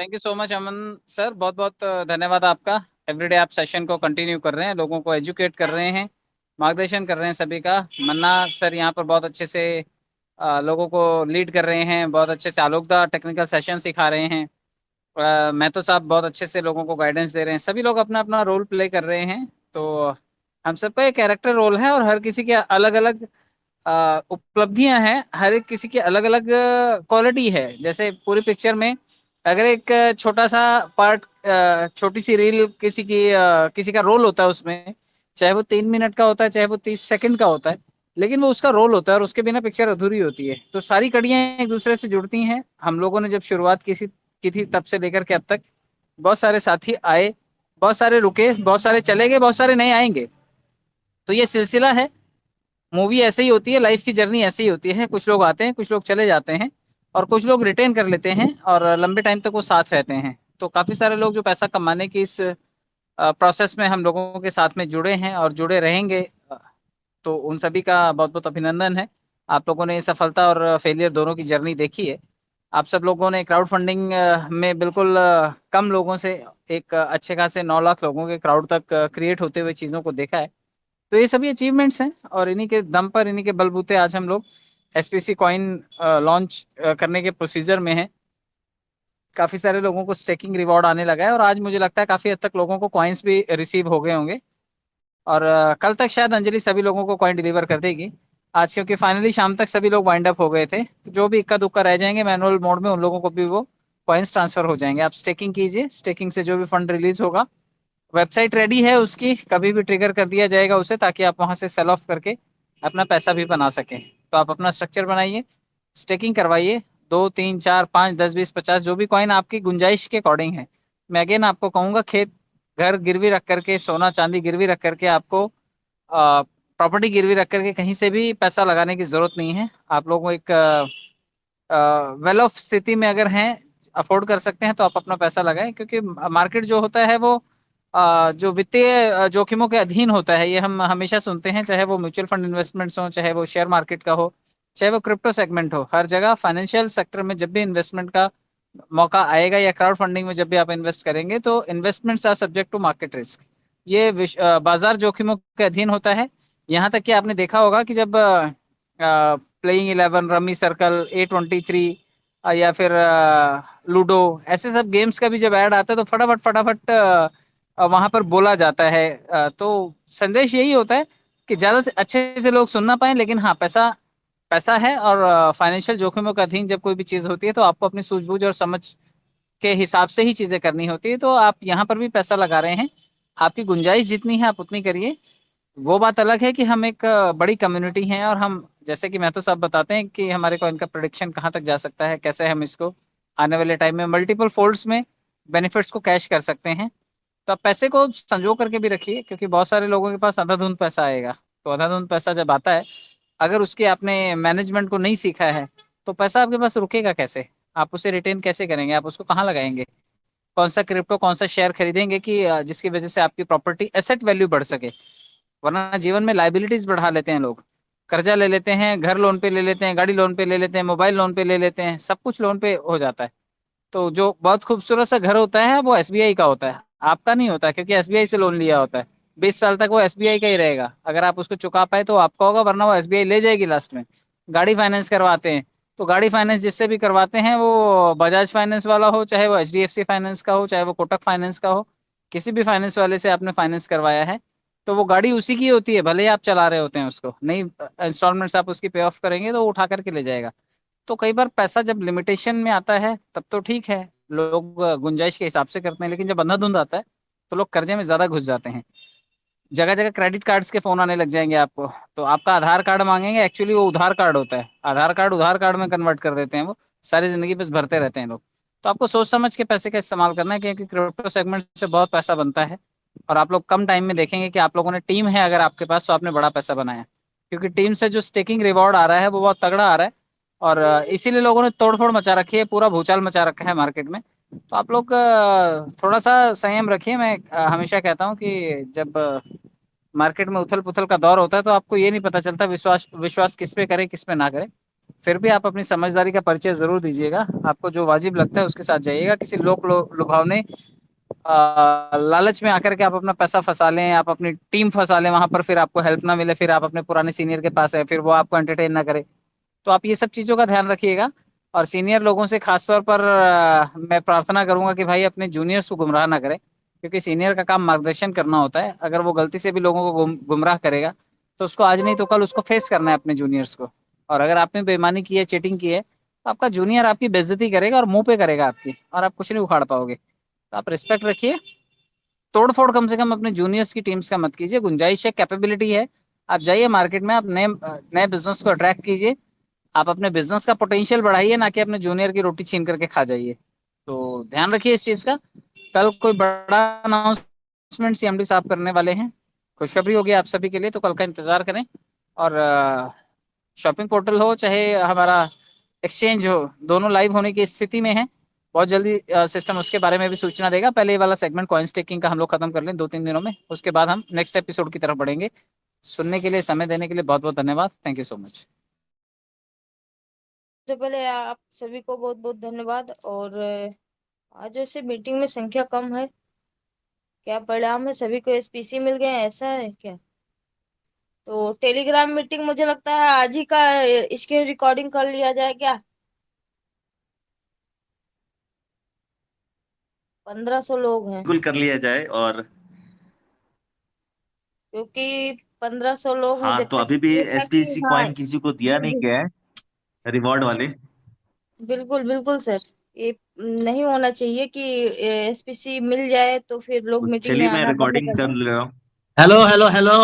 Thank you so much Aman sir. बहुत बहुत धन्यवाद आपका। एवरीडे आप सेशन को कंटिन्यू कर रहे हैं, लोगों को एजुकेट कर रहे हैं, मार्गदर्शन कर रहे हैं सभी का। मन्ना सर यहाँ पर बहुत अच्छे से लोगों को लीड कर रहे हैं, बहुत अच्छे से आलोकदा टेक्निकल सेशन सिखा रहे हैं। महतो साहब बहुत अच्छे से लोगों को गाइडेंस दे रहे हैं। सभी लोग अपना अपना रोल प्ले कर रहे हैं। तो हम सबका एक कैरेक्टर रोल है और हर किसी के अलग अलग उपलब्धियां हैं, हर एक किसी की अलग अलग क्वालिटी है। जैसे पूरी पिक्चर में अगर एक छोटा सा पार्ट, छोटी सी रील किसी की किसी का रोल होता है उसमें, चाहे वो 3 मिनट का होता है चाहे वो 30 सेकंड का होता है, लेकिन वो उसका रोल होता है और उसके बिना पिक्चर अधूरी होती है। तो सारी कड़ियां एक दूसरे से जुड़ती हैं। हम लोगों ने जब शुरुआत की थी तब से लेकर के अब तक बहुत सारे साथी आए, बहुत सारे रुके, बहुत सारे चले गए, बहुत सारे नए आएंगे। तो ये सिलसिला है। मूवी ऐसे ही होती है, लाइफ की जर्नी ऐसे ही होती है। कुछ लोग आते हैं, कुछ लोग चले जाते हैं, और कुछ लोग रिटेन कर लेते हैं और लंबे टाइम तक वो साथ रहते हैं। तो काफी सारे लोग जो पैसा कमाने की इस प्रोसेस में हम लोगों के साथ में जुड़े हैं और जुड़े रहेंगे, तो उन सभी का बहुत बहुत अभिनंदन है। आप लोगों ने सफलता और फेलियर दोनों की जर्नी देखी है। आप सब लोगों ने क्राउड फंडिंग में बिल्कुल कम लोगों से एक अच्छे खासे 9 लाख लोगों के क्राउड तक क्रिएट होते हुए चीजों को देखा है। तो ये सभी अचीवमेंट्स हैं और इन्हीं के दम पर, इन्हीं के बलबूते आज हम लोग एसपीसी कॉइन लॉन्च करने के प्रोसीजर में हैं। काफी सारे लोगों को स्टेकिंग रिवॉर्ड आने लगा है और आज मुझे लगता है काफी हद तक लोगों को कॉइन्स भी रिसीव हो गए होंगे। और कल तक शायद अंजलि सभी लोगों को कॉइन डिलीवर कर देगी आज, क्योंकि फाइनली शाम तक सभी लोग वाइंड अप हो गए थे। तो जो भी इक्का दुक्का रह जाएंगे मैनुअल मोड में, उन लोगों को भी वो कॉइन्स ट्रांसफर हो जाएंगे। आप स्टेकिंग कीजिए, स्टेकिंग से जो भी फंड रिलीज होगा, वेबसाइट रेडी है उसकी, कभी भी ट्रिगर कर दिया जाएगा उसे, ताकि आप वहां से सेल ऑफ करके अपना पैसा भी बना सकें। तो आप अपना स्ट्रक्चर बनाइए, स्टेकिंग करवाइए। 2 3 4 5 10 20 50 जो भी कॉइन आपकी गुंजाइश के अकॉर्डिंग है। मैं अगेन आपको कहूंगा, खेत घर गिरवी रख करके, सोना चांदी गिरवी रख करके, आपको प्रॉपर्टी गिरवी रख करके कहीं से भी पैसा लगाने की जरूरत नहीं है। आप लोगों को एक वेल ऑफ स्थिति में अगर हैं, अफोर्ड कर सकते हैं, तो आप अपना पैसा लगाएं। क्योंकि मार्केट जो होता है वो जो वित्तीय जोखिमों के अधीन होता है। ये हम हमेशा सुनते हैं, चाहे वो म्यूचुअल फंड इन्वेस्टमेंट्स हो, चाहे वो शेयर मार्केट का हो, चाहे वो क्रिप्टो सेगमेंट हो। हर जगह फाइनेंशियल सेक्टर में जब भी इन्वेस्टमेंट का मौका आएगा या क्राउड फंडिंग में जब भी आप इन्वेस्ट करेंगे, तो investments are subject to market risk. ये बाजार जोखिमों के अधीन होता है। यहाँ तक कि आपने देखा होगा कि जब प्लेइंग 11, रमी सर्कल, A23 या फिर लूडो, ऐसे सब गेम्स का भी जब ऐड आता है तो फटाफट फटाफट वहां पर बोला जाता है। तो संदेश यही होता है कि ज्यादा से अच्छे से लोग सुन ना पाए, लेकिन हाँ, पैसा पैसा है। और फाइनेंशियल जोखिमों के अधीन जब कोई भी चीज होती है तो आपको अपनी सूझबूझ और समझ के हिसाब से ही चीजें करनी होती है। तो आप यहाँ पर भी पैसा लगा रहे हैं, आपकी गुंजाइश जितनी है आप उतनी करिए। वो बात अलग है कि हम एक बड़ी कम्युनिटी हैं, और हम, जैसे कि महतो साहब बताते हैं कि हमारे को इनका प्रोडिक्शन कहाँ तक जा सकता है, कैसे हम इसको आने वाले टाइम में मल्टीपल फोल्ड्स में बेनिफिट्स को कैश कर सकते हैं। तो आप पैसे को संजो करके भी रखिए, क्योंकि बहुत सारे लोगों के पास अंधाधुंध पैसा आएगा। तो अंधाधुंध पैसा जब आता है, अगर उसके आपने मैनेजमेंट को नहीं सीखा है, तो पैसा आपके पास रुकेगा कैसे? आप उसे रिटेन कैसे करेंगे? आप उसको कहाँ लगाएंगे? कौन सा क्रिप्टो, कौन सा शेयर खरीदेंगे कि जिसकी वजह से आपकी प्रॉपर्टी एसेट वैल्यू बढ़ सके? वरना जीवन में लाइबिलिटीज बढ़ा लेते हैं लोग। कर्जा ले लेते हैं, घर लोन पे ले लेते हैं, गाड़ी लोन पे ले लेते हैं, मोबाइल लोन पे ले लेते हैं, सब कुछ लोन पे हो जाता है। तो जो बहुत खूबसूरत सा घर होता है वो एसबीआई का होता है, आपका नहीं होता, क्योंकि एसबीआई से लोन लिया होता है। 20 साल तक वो एसबीआई का ही रहेगा। अगर आप उसको चुका पाए तो आपका होगा, वरना वो एसबीआई ले जाएगी लास्ट में। गाड़ी फाइनेंस करवाते हैं, तो गाड़ी फाइनेंस जिससे भी करवाते हैं, वो बजाज फाइनेंस वाला हो, चाहे वो एचडीएफसी फाइनेंस का हो, चाहे वो कोटक फाइनेंस का हो, किसी भी फाइनेंस वाले से आपने फाइनेंस करवाया है, तो वो गाड़ी उसी की होती है, भले ही आप चला रहे होते हैं उसको। नहीं, इंस्टॉलमेंट्स आप उसकी पे ऑफ करेंगे तो वो उठा करके ले जाएगा। तो कई बार पैसा जब लिमिटेशन में आता है तब तो ठीक है, लोग गुंजाइश के हिसाब से करते हैं। लेकिन जब अंधाधुंध आता है तो लोग कर्जे में ज्यादा घुस जाते हैं। जगह जगह क्रेडिट कार्ड्स के फोन आने लग जाएंगे आपको, तो आपका आधार कार्ड मांगेंगे, एक्चुअली वो उधार कार्ड होता है। आधार कार्ड उधार कार्ड में कन्वर्ट कर देते हैं वो। सारी जिंदगी बस भरते रहते हैं लोग। तो आपको सोच समझ के पैसे का इस्तेमाल करना है, क्योंकि क्रिप्टो सेगमेंट से बहुत पैसा बनता है। और आप लोग कम टाइम में देखेंगे कि आप लोगों ने, टीम है अगर आपके पास, तो आपने बड़ा पैसा बनाया। क्योंकि टीम से जो स्टेकिंग रिवॉर्ड आ रहा है वो बहुत तगड़ा आ रहा है। और इसीलिए लोगों ने तोड़फोड़ मचा रखी है, पूरा भूचाल मचा रखा है मार्केट में। तो आप लोग थोड़ा सा संयम रखिए। मैं हमेशा कहता हूँ कि जब मार्केट में उथल पुथल का दौर होता है तो आपको ये नहीं पता चलता विश्वास विश्वास किस पे करें किस पे ना करें। फिर भी आप अपनी समझदारी का परिचय जरूर दीजिएगा। आपको जो वाजिब लगता है उसके साथ जाइएगा। किसी लुभावने लालच में आकर के आप अपना पैसा फंसा लें, आप अपनी टीम फंसा लें वहां पर, फिर आपको हेल्प ना मिले, फिर आप अपने पुराने सीनियर के पास है, फिर वो आपको एंटरटेन ना करे। तो आप ये सब चीजों का ध्यान रखिएगा। और सीनियर लोगों से खासतौर पर मैं प्रार्थना करूंगा कि भाई अपने जूनियर्स को गुमराह ना करें, क्योंकि सीनियर का काम मार्गदर्शन करना होता है। अगर वो गलती से भी लोगों को गुमराह करेगा तो उसको आज नहीं तो कल उसको फेस करना है अपने जूनियर्स को। और अगर आपने बेईमानी की है, चीटिंग की है, तो आपका जूनियर आपकी बेइज्जती करेगा और मुंह पे करेगा आपकी, और आप कुछ नहीं उखाड़ पाओगे। तो आप रिस्पेक्ट रखिए। तोड़ फोड़ कम से कम अपने जूनियर्स की टीम्स का मत कीजिए। गुंजाइश है, कैपेबिलिटी है, आप जाइए मार्केट में, आप नए नए बिजनेस को अट्रैक्ट कीजिए। आप अपने बिजनेस का पोटेंशियल बढ़ाइए, ना कि अपने जूनियर की रोटी छीन करके खा जाइए। तो ध्यान रखिए इस चीज का। कल कोई बड़ा अनाउंसमेंट सीएमडी साहब करने वाले हैं। खुशखबरी होगी आप सभी के लिए, तो कल का इंतजार करें। और शॉपिंग पोर्टल हो चाहे हमारा एक्सचेंज हो, दोनों लाइव होने की स्थिति में है। बहुत जल्दी सिस्टम उसके बारे में भी सूचना देगा। पहले ये वाला सेगमेंट कॉइन स्टेकिंग का हम लोग खत्म कर लें 2-3 दिनों में, उसके बाद हम नेक्स्ट एपिसोड की तरफ बढ़ेंगे। सुनने के लिए, समय देने के लिए बहुत बहुत धन्यवाद। Thank you so much. सबसे पहले आप सभी को बहुत बहुत धन्यवाद। और आज ऐसे मीटिंग में संख्या कम है, क्या परिणाम है? सभी को एसपीसी मिल गए हैं, ऐसा है क्या? तो टेलीग्राम मीटिंग मुझे लगता है आज ही का स्क्रीन रिकॉर्डिंग कर लिया जाए क्या? 1500 लोग हैं, बिल्कुल कर लिया जाए। और क्योंकि 1500 लोग हैं। हाँ, जब तो तक अभी भी ये था कि एसपीसी हाँ, कॉइन किसी को दिया जी नहीं जी, गया है, रिवॉर्ड वाले। बिल्कुल बिल्कुल सर। ये नहीं होना चाहिए कि एसपीसी मिल जाए तो फिर लोग तो मीटिंग में चलिए मैं आना बंद रिकॉर्डिंग कर कर जाए। ले रहा हूँ। Hello hello hello.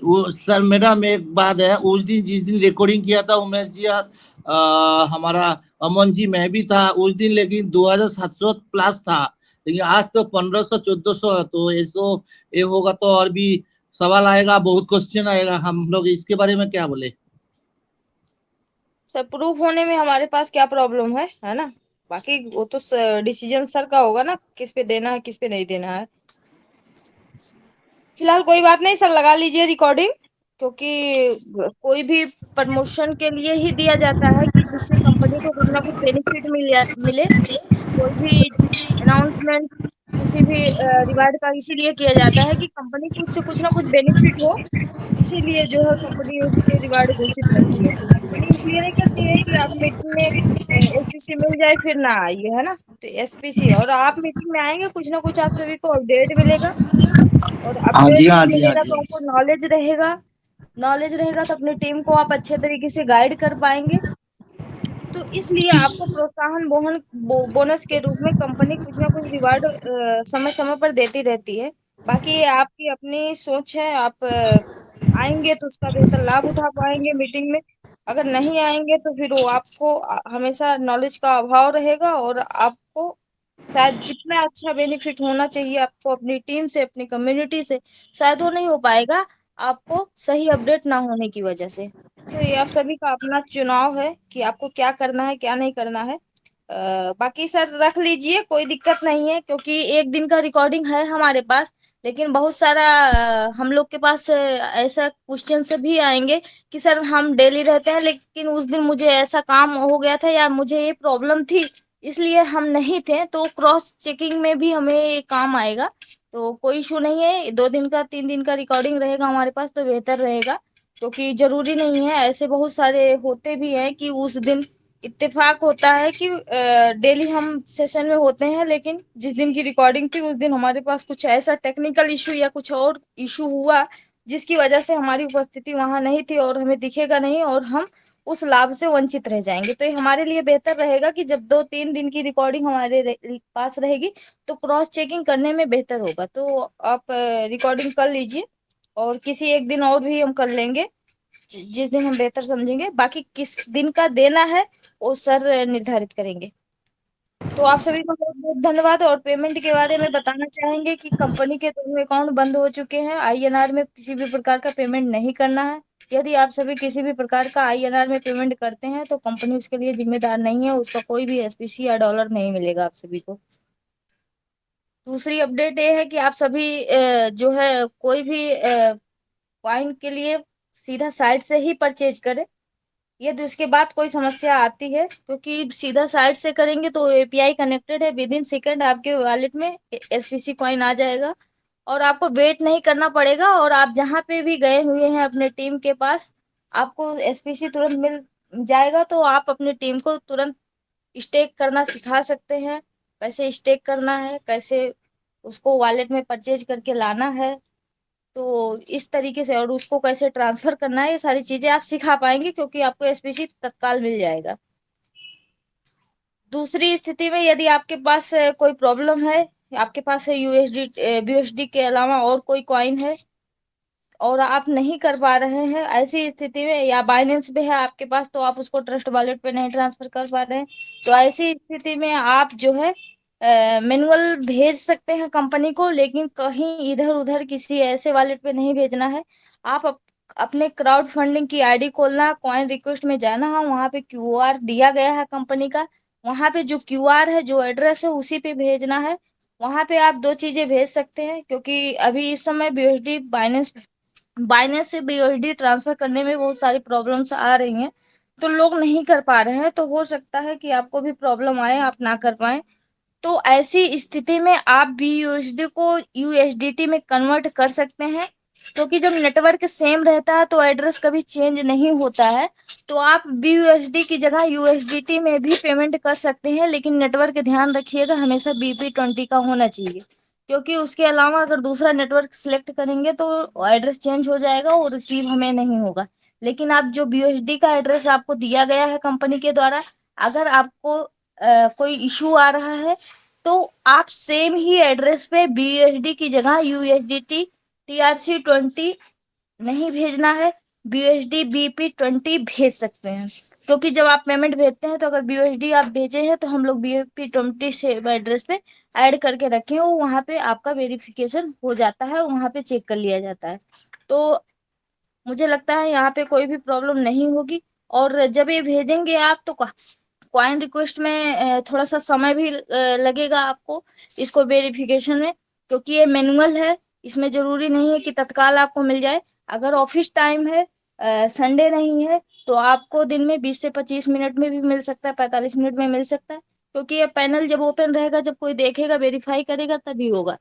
वो सर, मेरा में एक बात है। उस दिन जिस दिन रिकॉर्डिंग किया था उमेश जी और हमारा अमन जी, मैं भी था उस दिन, लेकिन 2700 प्लस था। लेकिन आज तो 1500 1400 है। तो ये होगा तो और भी सवाल आएगा, बहुत क्वेश्चन आएगा। हम लोग इसके बारे में क्या बोले? सर प्रूफ होने में हमारे पास क्या प्रॉब्लम है ना? बाकी वो तो डिसीजन सर का होगा ना, किस पे देना है किस पे नहीं देना है। फिलहाल कोई बात नहीं सर, लगा लीजिए रिकॉर्डिंग। क्योंकि कोई भी प्रमोशन के लिए ही दिया जाता है कि जिससे कंपनी को कुछ ना कुछ बेनिफिट मिले। कोई भी अनाउंसमेंट किसी भी रिवार्ड का इसीलिए किया जाता है कि कंपनी को उससे कुछ ना कुछ बेनिफिट हो। इसीलिए जो है कंपनी उसके रिवार्ड घोषित करती है। तो कंपनी इसलिए नहीं करती है कि आप मीटिंग में एसपीसी मिल जाए फिर ना आइए, है ना? तो एसपीसी, और आप मीटिंग में आएंगे कुछ ना कुछ आप सभी को अपडेट मिलेगा। और हाँ अपडेट जी, हाँ जब जी, हाँ मिलेगा जी। तो आपको नॉलेज रहेगा। नॉलेज रहेगा तो अपनी टीम को आप अच्छे तरीके से गाइड कर पाएंगे। तो इसलिए आपको प्रोत्साहन बोनस के रूप में कंपनी कुछ ना कुछ रिवार्ड समय समय पर देती रहती है। बाकी ये आपकी अपनी सोच है। आप आएंगे तो उसका बेहतर लाभ उठा पाएंगे मीटिंग में। अगर नहीं आएंगे तो फिर वो आपको हमेशा नॉलेज का अभाव रहेगा, और आपको शायद जितना अच्छा बेनिफिट होना चाहिए आपको अपनी टीम से, अपनी कम्युनिटी से, शायद वो नहीं हो पाएगा, आपको सही अपडेट ना होने की वजह से। तो ये आप सभी का अपना चुनाव है कि आपको क्या करना है क्या नहीं करना है। बाकी सर रख लीजिए, कोई दिक्कत नहीं है, क्योंकि एक दिन का रिकॉर्डिंग है हमारे पास। लेकिन बहुत सारा हम लोग के पास ऐसा क्वेश्चन से भी आएंगे कि सर हम डेली रहते हैं लेकिन उस दिन मुझे ऐसा काम हो गया था या मुझे ये प्रॉब्लम थी इसलिए हम नहीं थे। तो क्रॉस चेकिंग में भी हमें ये काम आएगा। तो कोई इशू नहीं है, 2 दिन का 3 दिन का रिकॉर्डिंग रहेगा हमारे पास तो बेहतर रहेगा। क्योंकि जरूरी नहीं है, ऐसे बहुत सारे होते भी हैं कि उस दिन इत्तेफाक होता है कि डेली हम सेशन में होते हैं, लेकिन जिस दिन की रिकॉर्डिंग थी उस दिन हमारे पास कुछ ऐसा टेक्निकल इशू या कुछ और इशू हुआ जिसकी वजह से हमारी उपस्थिति वहां नहीं थी और हमें दिखेगा नहीं, और हम उस लाभ से वंचित रह जाएंगे। तो ये हमारे लिए बेहतर रहेगा कि जब 2-3 दिन की रिकॉर्डिंग हमारे पास रहेगी तो क्रॉस चेकिंग करने में बेहतर होगा। तो आप रिकॉर्डिंग कर लीजिए, और किसी एक दिन और भी हम कर लेंगे जिस दिन हम बेहतर समझेंगे। बाकी किस दिन का देना है वो सर निर्धारित करेंगे। तो आप सभी को बहुत बहुत धन्यवाद। और पेमेंट के बारे में बताना चाहेंगे कि कंपनी के दोनों अकाउंट बंद हो चुके हैं। आईएनआर में किसी भी प्रकार का पेमेंट नहीं करना है। यदि आप सभी किसी भी प्रकार का आईएनआर में पेमेंट करते हैं तो कंपनी उसके लिए जिम्मेदार नहीं है, उसका कोई भी एसपीसी या डॉलर नहीं मिलेगा आप सभी को। दूसरी अपडेट ये है कि आप सभी जो है कोई भी कॉइन के लिए सीधा साइट से ही परचेज करें। यदि उसके बाद कोई समस्या आती है, क्योंकि सीधा साइट से करेंगे तो एपीआई कनेक्टेड है, विद इन सेकेंड आपके वॉलेट में एसपीसी कॉइन आ जाएगा और आपको वेट नहीं करना पड़ेगा। और आप जहाँ पे भी गए हुए हैं अपने टीम के पास, आपको एसपीसी तुरंत मिल जाएगा। तो आप अपनी टीम को तुरंत स्टेक करना सिखा सकते हैं, कैसे स्टेक करना है, कैसे उसको वॉलेट में परचेज करके लाना है, तो इस तरीके से, और उसको कैसे ट्रांसफर करना है, ये सारी चीजें आप सिखा पाएंगे क्योंकि आपको एसपीसी तत्काल मिल जाएगा। दूसरी स्थिति में यदि आपके पास कोई प्रॉब्लम है, आपके पास है यूएसडी के अलावा और कोई कॉइन है और आप नहीं कर पा रहे हैं, ऐसी स्थिति में, या बाइनेंस पे है आपके पास तो आप उसको ट्रस्ट वॉलेट पे नहीं ट्रांसफर कर पा रहे हैं, तो ऐसी स्थिति में आप जो है मैनुअल भेज सकते हैं कंपनी को, लेकिन कहीं इधर उधर किसी ऐसे वॉलेट पे नहीं भेजना है। आप अपने क्राउड फंडिंग की आईडी खोलना, कॉइन रिक्वेस्ट में जाना है, वहां पे क्यूआर दिया गया है कंपनी का, वहां पे जो क्यूआर है, जो एड्रेस है, उसी पे भेजना है। वहां पे आप दो चीजें भेज सकते हैं, क्योंकि अभी इस समय बीएसडी बाइनेंस से बीएसडी ट्रांसफर करने में बहुत सारी प्रॉब्लम्स आ रही हैं, तो लोग नहीं कर पा रहे हैं। तो हो सकता है कि आपको भी प्रॉब्लम आए, आप ना कर पाए। तो ऐसी स्थिति में आप बीयूएसडी को यूएसडीटी में कन्वर्ट कर सकते हैं, क्योंकि जब नेटवर्क सेम रहता है तो एड्रेस कभी चेंज नहीं होता है। तो आप बीयूएसडी की जगह यूएसडीटी में भी पेमेंट कर सकते हैं, लेकिन नेटवर्क ध्यान रखिएगा हमेशा BP20 का होना चाहिए, क्योंकि उसके अलावा अगर दूसरा नेटवर्क सिलेक्ट करेंगे तो एड्रेस चेंज हो जाएगा और रिसीव हमें नहीं होगा। लेकिन आप जो बीयूएसडी का एड्रेस आपको दिया गया है कंपनी के द्वारा, अगर आपको कोई इशू आ रहा है तो आप सेम ही एड्रेस पे बीयूएसडी की जगह यूएसडीटी TRC20 नहीं भेजना है, BUSD BP20 भेज सकते हैं। क्योंकि जब आप पेमेंट भेजते हैं तो अगर BUSD आप भेजे हैं तो हम लोग BP20 से एड्रेस पे ऐड करके रखे हो, वहां पे आपका वेरिफिकेशन हो जाता है, वहां पे चेक कर लिया जाता है। तो मुझे लगता है यहाँ पे कोई भी प्रॉब्लम नहीं होगी। और जब ये भेजेंगे आप तो कॉइन रिक्वेस्ट में थोड़ा सा समय भी लगेगा आपको इसको वेरिफिकेशन में, क्योंकि ये मैनुअल है, इसमें जरूरी नहीं है कि तत्काल आपको मिल जाए। अगर ऑफिस टाइम है, संडे नहीं है, तो आपको दिन में 20 से 25 मिनट में भी मिल सकता है, 45 मिनट में मिल सकता है, क्योंकि ये पैनल जब ओपन रहेगा, जब कोई देखेगा, वेरीफाई करेगा, तभी होगा।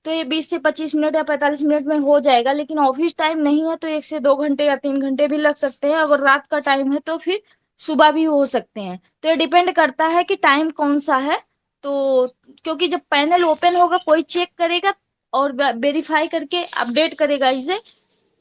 तो ये 20 से 25 मिनट या 45 मिनट में हो जाएगा। लेकिन ऑफिस टाइम नहीं है तो 1 से 2 घंटे या 3 घंटे भी लग सकते हैं। अगर रात का टाइम है तो फिर सुबह भी हो सकते हैं। तो ये डिपेंड करता है कि टाइम कौन सा है। तो क्योंकि जब पैनल ओपन होगा, कोई चेक करेगा और वेरीफाई करके अपडेट करेगा इसे,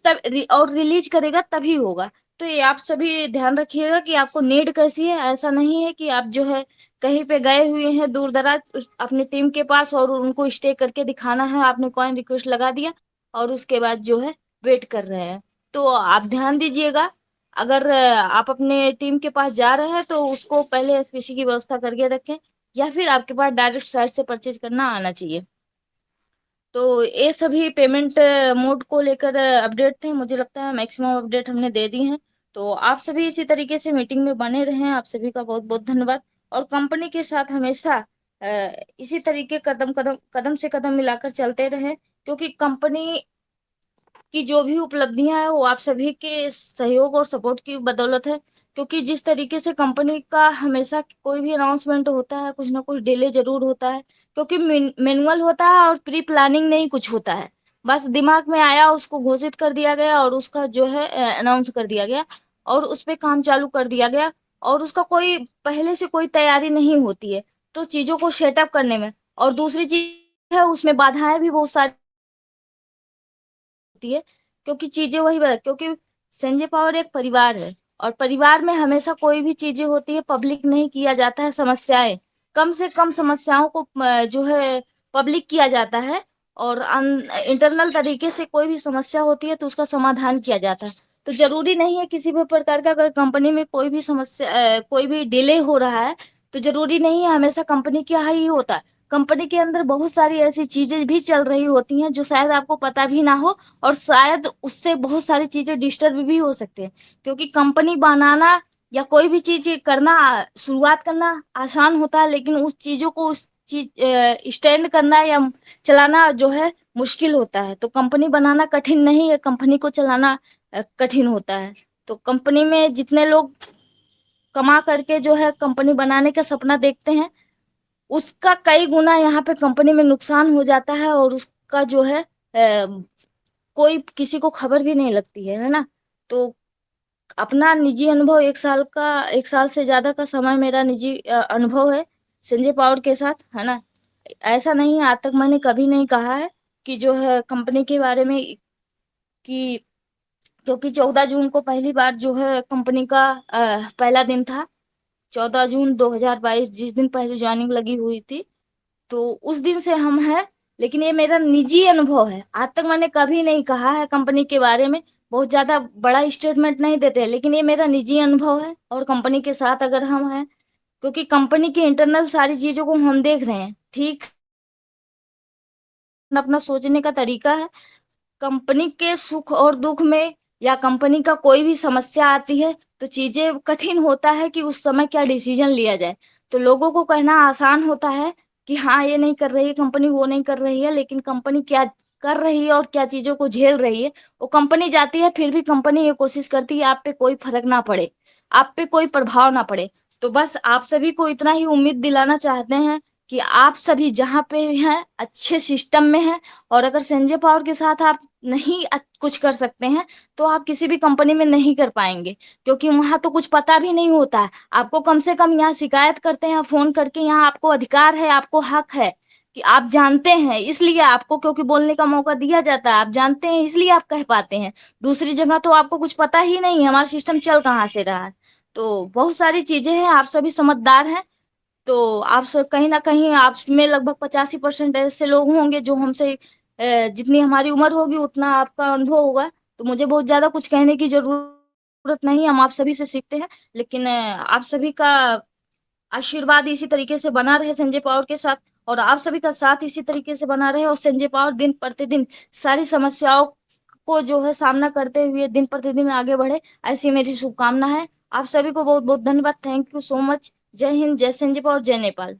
तब और रिलीज करेगा, तभी होगा। तो ये आप सभी ध्यान रखिएगा कि आपको नीड कैसी है। ऐसा नहीं है कि आप जो है कहीं पे गए हुए हैं दूर दराज अपनी टीम के पास और उनको स्टे करके दिखाना है, आपने कॉइन रिक्वेस्ट लगा दिया और उसके बाद जो है वेट कर रहे हैं। तो आप ध्यान दीजिएगा, अगर आप अपने टीम के पास जा रहे हैं तो उसको पहले एसपीसी की व्यवस्था करके रखें, या फिर आपके पास डायरेक्ट साइट से परचेज करना आना चाहिए। तो ये सभी पेमेंट मोड को लेकर अपडेट थे। मुझे लगता है मैक्सिमम अपडेट हमने दे दी हैं। तो आप सभी इसी तरीके से मीटिंग में बने रहें। आप सभी का बहुत बहुत धन्यवाद। और कंपनी के साथ हमेशा इसी तरीके कदम से कदम मिलाकर चलते रहें, क्योंकि कंपनी की जो भी उपलब्धियां हैं वो आप सभी के सहयोग और सपोर्ट की बदौलत है। क्योंकि जिस तरीके से कंपनी का हमेशा कोई भी अनाउंसमेंट होता है, कुछ ना कुछ डिले जरूर होता है, क्योंकि मैनुअल होता है और प्री प्लानिंग नहीं कुछ होता है। बस दिमाग में आया, उसको घोषित कर दिया गया और उसका जो है अनाउंस कर दिया गया और उस पे काम चालू कर दिया गया, और उसका कोई पहले से कोई तैयारी नहीं होती है तो चीजों को सेटअप करने में। और दूसरी चीज है, उसमें बाधाएं भी बहुत सारी होती है, क्योंकि चीजें वही क्योंकि संजय पावर एक परिवार है और परिवार में हमेशा कोई भी चीजें होती है पब्लिक नहीं किया जाता है। समस्याएं कम से कम समस्याओं को जो है पब्लिक किया जाता है, और इंटरनल तरीके से कोई भी समस्या होती है तो उसका समाधान किया जाता है। तो जरूरी नहीं है किसी भी प्रकार का, अगर कंपनी में कोई भी समस्या कोई भी डिले हो रहा है तो जरूरी नहीं है हमेशा कंपनी क्या ही होता है। कंपनी के अंदर बहुत सारी ऐसी चीजें भी चल रही होती हैं जो शायद आपको पता भी ना हो, और शायद उससे बहुत सारी चीजें डिस्टर्ब भी हो सकते हैं। क्योंकि कंपनी बनाना या कोई भी चीज करना, शुरुआत करना आसान होता है, लेकिन उस चीजों को उस चीज स्टैंड करना या चलाना जो है मुश्किल होता है। तो कंपनी बनाना कठिन नहीं है, कंपनी को चलाना कठिन होता है। तो कंपनी में जितने लोग कमा करके जो है कंपनी बनाने का सपना देखते हैं, उसका कई गुना यहाँ पे कंपनी में नुकसान हो जाता है, और उसका जो है कोई किसी को खबर भी नहीं लगती है ना। तो अपना निजी अनुभव, 1 साल से ज्यादा का समय मेरा निजी अनुभव है संजय पावर के साथ, है ना। ऐसा नहीं है, आज तक मैंने कभी नहीं कहा है कि जो है कंपनी के बारे में कि, क्योंकि 14 जून को पहली बार जो है कंपनी का पहला दिन था, 14 जून 2022, जिस दिन पहली ज्वाइनिंग लगी हुई थी, तो उस दिन से हम हैं। लेकिन ये मेरा निजी अनुभव है, आज तक मैंने कभी नहीं कहा है कंपनी के बारे में, बहुत ज्यादा बड़ा स्टेटमेंट नहीं देते हैं, लेकिन ये मेरा निजी अनुभव है। और कंपनी के साथ अगर हम हैं, क्योंकि कंपनी की इंटरनल सारी चीजों को हम देख रहे हैं, ठीक, अपना सोचने का तरीका है। कंपनी के सुख और दुख में, या कंपनी का कोई भी समस्या आती है, तो चीजें कठिन होता है कि उस समय क्या डिसीजन लिया जाए। तो लोगों को कहना आसान होता है कि हाँ ये नहीं कर रही है कंपनी, वो नहीं कर रही है, लेकिन कंपनी क्या कर रही है और क्या चीजों को झेल रही है, वो कंपनी जाती है, फिर भी कंपनी ये कोशिश करती है आप पे कोई फर्क ना पड़े, आप पे कोई प्रभाव ना पड़े। तो बस आप सभी को इतना ही उम्मीद दिलाना चाहते हैं कि आप सभी जहाँ पे हैं अच्छे सिस्टम में हैं, और अगर संजय पावर के साथ आप नहीं कुछ कर सकते हैं, तो आप किसी भी कंपनी में नहीं कर पाएंगे, क्योंकि वहां तो कुछ पता भी नहीं होता है आपको। कम से कम यहाँ शिकायत करते हैं फोन करके, यहाँ आपको अधिकार है, आपको हक है कि आप जानते हैं, इसलिए आपको क्योंकि बोलने का मौका दिया जाता है, आप जानते हैं इसलिए आप कह पाते हैं। दूसरी जगह तो आपको कुछ पता ही नहीं है हमारा सिस्टम चल कहाँ से रहा है। तो बहुत सारी चीजें हैं, आप सभी समझदार हैं, तो आप सब कहीं ना कहीं आप में लगभग 85% ऐसे लोग होंगे जो हमसे जितनी हमारी उम्र होगी उतना आपका अनुभव होगा। तो मुझे बहुत ज्यादा कुछ कहने की जरूरत नहीं है, हम आप सभी से सीखते हैं। लेकिन आप सभी का आशीर्वाद इसी तरीके से बना रहे संजय पावर के साथ, और आप सभी का साथ इसी तरीके से बना रहे, और संजय पावर दिन प्रतिदिन सारी समस्याओं को जो है सामना करते हुए दिन प्रतिदिन आगे बढ़े, ऐसी मेरी शुभकामना है। आप सभी को बहुत बहुत धन्यवाद, थैंक यू सो मच। जय हिंद, जय संजय पावर, जय नेपाल।